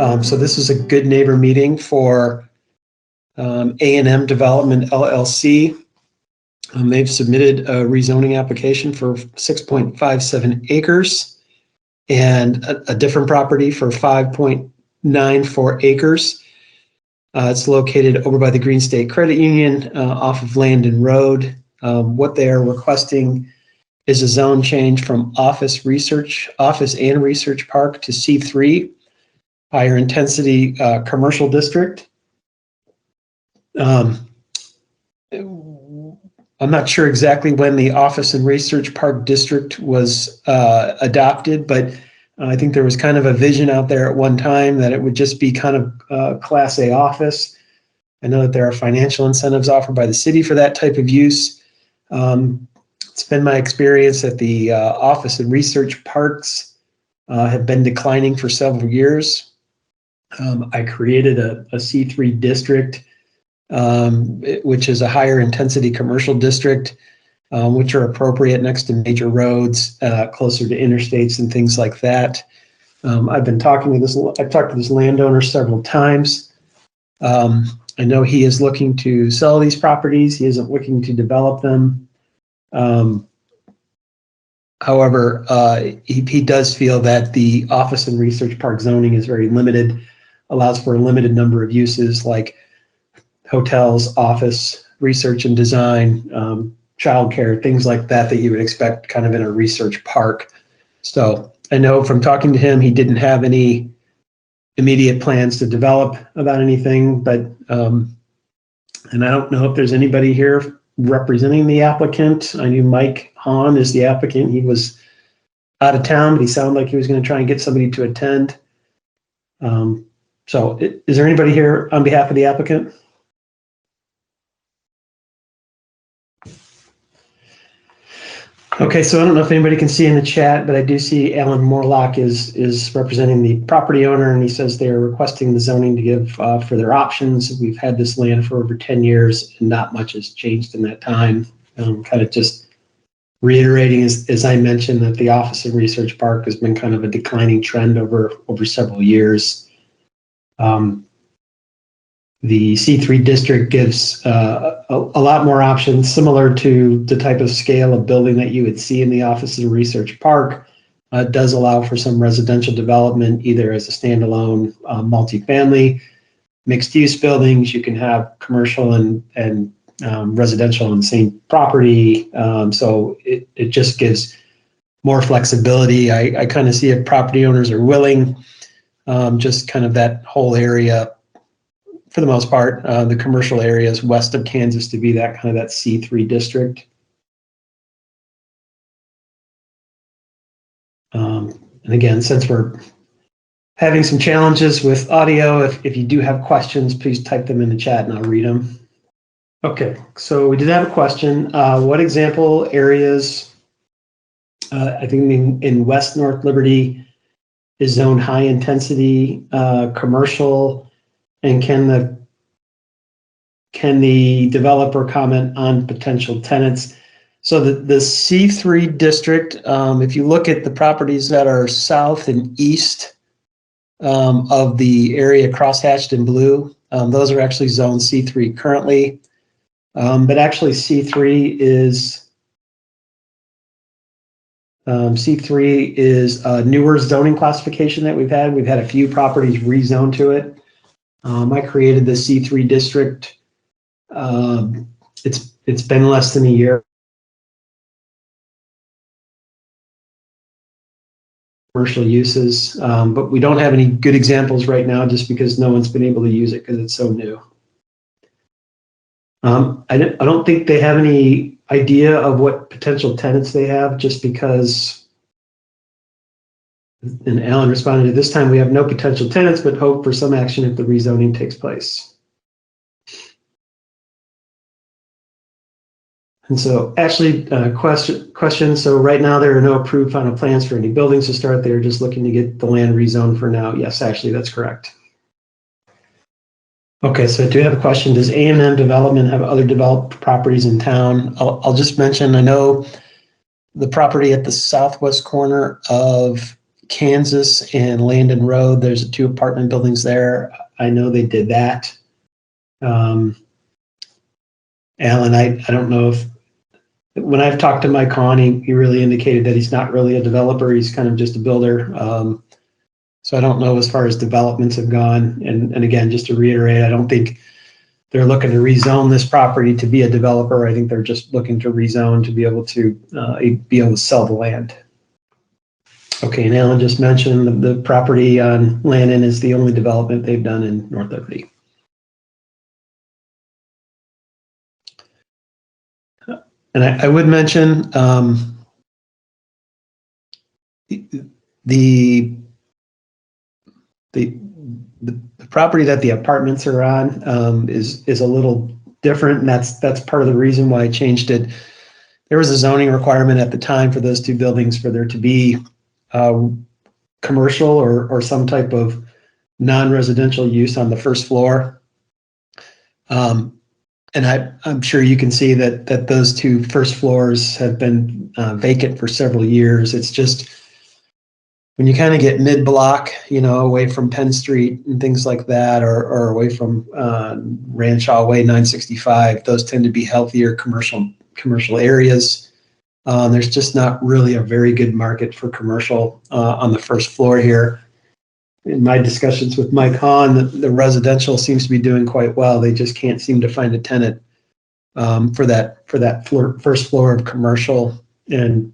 So this is a good neighbor meeting for A&M Development LLC. They've submitted a rezoning application for 6.57 acres and a different property for 5.94 acres. It's located over by the Green State Credit Union off of Landon Road. What they are requesting is a zone change from office and research park to C3, higher intensity commercial district. I'm not sure exactly when the office and research park district was adopted, but I think there was kind of a vision out there at one time that it would just be kind of Class A office. I know that there are financial incentives offered by the city for that type of use. It's been my experience that the office and research parks have been declining for several years. I created a C3 district, which is a higher intensity commercial district, which are appropriate next to major roads, closer to interstates and things like that. I've talked to this landowner several times. I know he is looking to sell these properties. He isn't looking to develop them. However, he does feel that the office and research park zoning is very limited, allows for a limited number of uses like hotels, office, research and design, childcare, things like that that you would expect kind of in a research park. So I know from talking to him, he didn't have any immediate plans to develop about anything, but and I don't know if there's anybody here representing the applicant. I knew Mike Hahn is the applicant. He was out of town, but he sounded like he was going to try and get somebody to attend. So is there anybody here on behalf of the applicant? Okay, so I don't know if anybody can see in the chat, but I do see Alan Morlock is representing the property owner, and he says they're requesting the zoning to give for their options. We've had this land for over 10 years, and not much has changed in that time. Kind of just reiterating, as I mentioned, that the office and research park has been kind of a declining trend over several years. The C3 district gives a lot more options, similar to the type of scale of building that you would see in the office and research park. It does allow for some residential development, either as a standalone multifamily, mixed-use buildings. You can have commercial and residential on the same property. So it just gives more flexibility. I kind of see if property owners are willing, just kind of that whole area, for the most part, the commercial areas west of Kansas to be that kind of that C3 district. And again, since we're having some challenges with audio, if you do have questions, please type them in the chat and I'll read them. Okay, so we did have a question. What example areas, I think in West North Liberty, is zoned high intensity commercial? And can the developer comment on potential tenants? So the C3 district, if you look at the properties that are south and east of the area crosshatched in blue, those are actually zone C3 currently. But actually C3 is a newer zoning classification that we've had. We've had a few properties rezoned to it. I created the C3 district. It's been less than a year. Commercial uses, but we don't have any good examples right now just because no one's been able to use it because it's so new. I don't think they have any idea of what potential tenants they have, just because. And Alan responded, at this time, we have no potential tenants, but hope for some action if the rezoning takes place. And so Ashley, question. So right now there are no approved final plans for any buildings to start. They're just looking to get the land rezoned for now. Yes, Ashley, that's correct. Okay, so I do have a question. Does A&M Development have other developed properties in town? I'll just mention, I know the property at the southwest corner of Kansas and Landon Road. There's 2 apartment buildings there. I know they did that. Alan, I don't know if, when I've talked to Mike Hahn, he really indicated that he's not really a developer. He's kind of just a builder. So I don't know as far as developments have gone. And again, just to reiterate, I don't think they're looking to rezone this property to be a developer. I think they're just looking to rezone to be able to sell the land. Okay, and Alan just mentioned the property on Landon is the only development they've done in North Liberty. And I would mention the property that the apartments are on is a little different, and that's part of the reason why I changed it. There was a zoning requirement at the time for those 2 buildings for there to be commercial or some type of non-residential use on the first floor. And I'm sure you can see that those 2 first floors have been vacant for several years. It's just when you kind of get mid-block, away from Penn Street and things like that, or away from Ranshaw Way 965, those tend to be healthier commercial areas. There's just not really a very good market for commercial on the first floor here. In my discussions with Mike Hahn, the residential seems to be doing quite well. They just can't seem to find a tenant for that first floor of commercial. And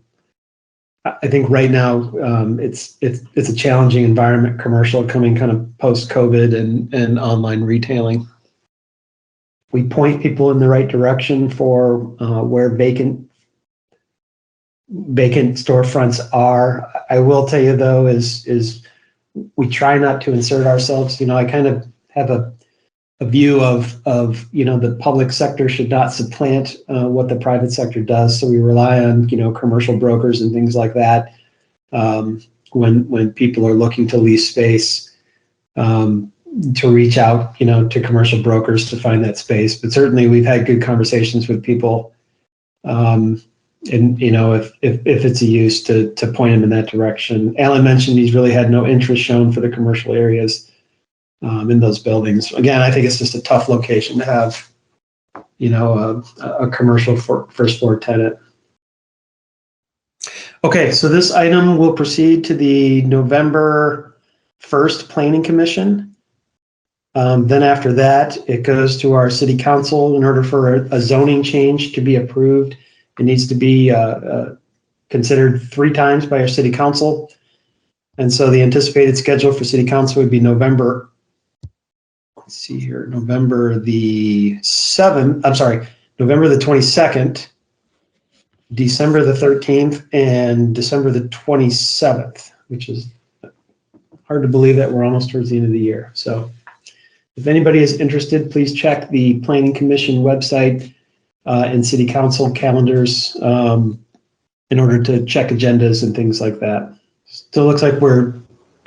I think right now it's a challenging environment, commercial, coming kind of post-COVID and online retailing. We point people in the right direction for where vacant storefronts are. I will tell you though, is we try not to insert ourselves. I kind of have a view of the public sector should not supplant what the private sector does. So we rely on commercial brokers and things like that when people are looking to lease space, to reach out to commercial brokers to find that space. But certainly we've had good conversations with people, and if it's a use to point them in that direction. Alan mentioned he's really had no interest shown for the commercial areas in those buildings. Again, I think it's just a tough location to have, a commercial first floor tenant. Okay, so this item will proceed to the November 1st Planning Commission. Then after that, it goes to our city council. In order for a zoning change to be approved, it needs to be considered 3 times by our city council. And so the anticipated schedule for city council would be November the 22nd, December the 13th, and December the 27th, which is hard to believe that we're almost towards the end of the year. So if anybody is interested, please check the Planning Commission website and city council calendars in order to check agendas and things like that. Still looks like we're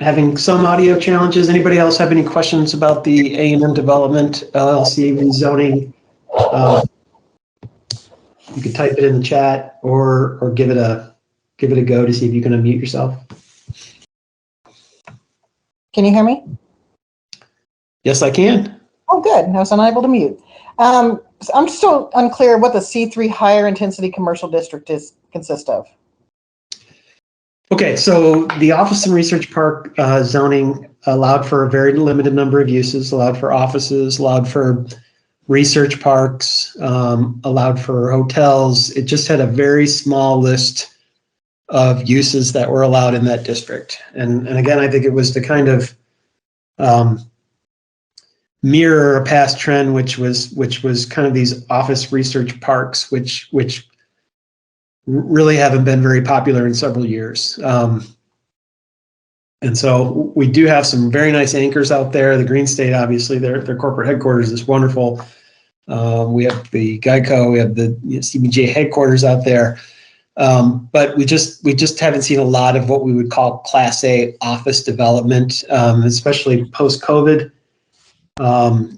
having some audio challenges. Anybody else have any questions about the A&M Development LLC rezoning? You could type it in the chat or give it a go to see if you can unmute yourself. Can you hear me? Yes, I can. Oh, good. I was unable to mute. So I'm still unclear what the C3 higher intensity commercial district consists of. Okay, so the Office and Research Park zoning allowed for a very limited number of uses, allowed for offices, allowed for research parks, allowed for hotels. It just had a very small list of uses that were allowed in that district. And again, I think it was to kind of mirror a past trend, which was kind of these office research parks, which really haven't been very popular in several years. And so we do have some very nice anchors out there. The Green State, obviously, their corporate headquarters is wonderful. We have the Geico, we have the CBJ headquarters out there. But we just haven't seen a lot of what we would call Class A office development, especially post-COVID. Not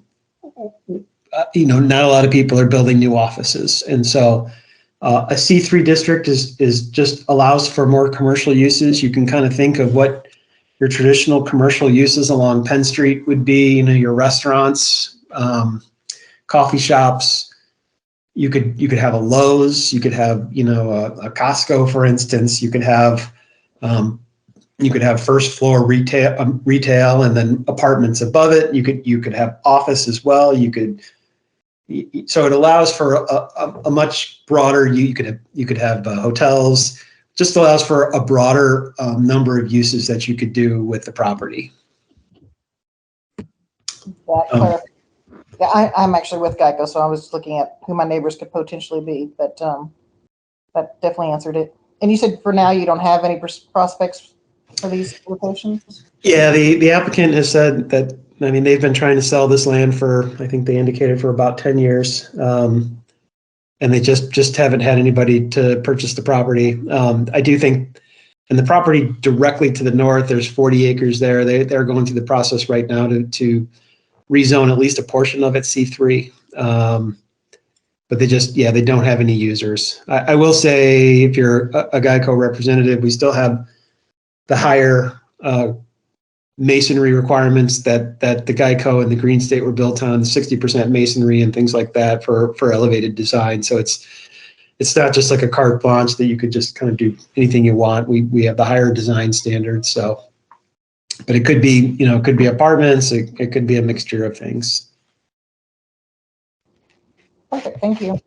a lot of people are building new offices. And so A C3 district is just allows for more commercial uses. You can kind of think of what your traditional commercial uses along Penn Street would be, your restaurants, coffee shops. You could have a Lowe's, you could have, a Costco, for instance. You could have first floor retail, and then apartments above it. You could have office as well. So it allows for a much broader. You could have hotels. Just allows for a broader number of uses that you could do with the property. Yeah, I'm actually with Geico, so I was looking at who my neighbors could potentially be, but that definitely answered it. And you said for now you don't have any prospects for these locations? Yeah, the applicant has said that, they've been trying to sell this land for, I think they indicated, for about 10 years. And they just haven't had anybody to purchase the property. I do think, and the property directly to the north, there's 40 acres there. They're going through the process right now to rezone at least a portion of it C3. But they don't have any users. I will say, if you're a Geico representative, we still have the higher masonry requirements that the Geico and the Green State were built on, 60% masonry and things like that for elevated design. So it's not just like a carte blanche that you could just kind of do anything you want. We have the higher design standards. So, but it could be, it could be apartments. It could be a mixture of things. Perfect. Thank you.